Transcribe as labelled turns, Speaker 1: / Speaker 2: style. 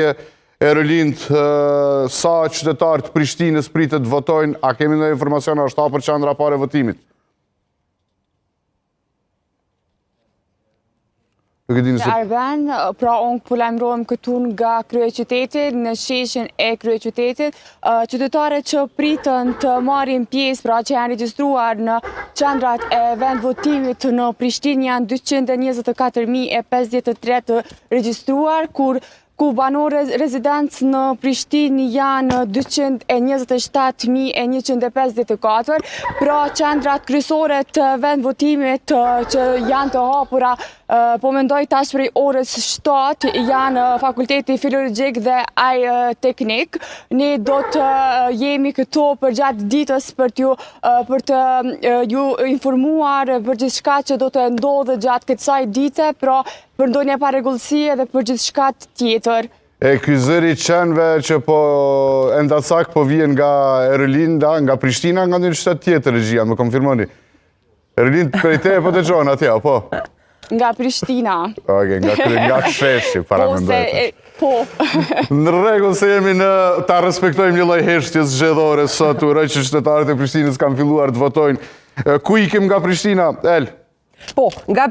Speaker 1: e rëlind sa qytetarë të Prishtinës pritet votojnë, a kemi në informacion, është 7 për qendra pare votimit?
Speaker 2: Arben, pra unë pëlajmërojmë këtu nga kryeqytetit, në sheshin e kryeqytetit, qytetarët që pritën të marrin pjesë, pra që janë regjistruar në qendrat e vend votimit në Prishtinë janë 224.053 të regjistruar, ku banorë rezidencë në Prishtinë janë 227.154, pra qendrat kryesore të vend votimit që janë të hapura, po mendoj tash prej orës 7 janë fakulteti filologjik dhe teknik. Ne do të jemi këtu për gjatë ditës për të ju informuar për gjithçka që do të ndodhë gjatë kësaj dite, pra për ndonjë parregullësie dhe për gjithçka tjetër.
Speaker 1: E ky zëri qenve që enda cak po vjen nga Erëlinda, nga Prishtina, nga një qytet tjetër, regjia, më konfirmoni. Erëlind prej te po të gjonë atja, po?
Speaker 2: Nga Prishtina.
Speaker 1: Oke, nga Sheshi, para mendojtë.
Speaker 2: Po.
Speaker 1: Në rregull se jemi ta respektojmë një lloj heshtjes zgjedhore sot, uroj që qytetarët e Prishtinës kanë filluar të votojnë. Ku ikim nga Prishtina, El?
Speaker 3: Po, nga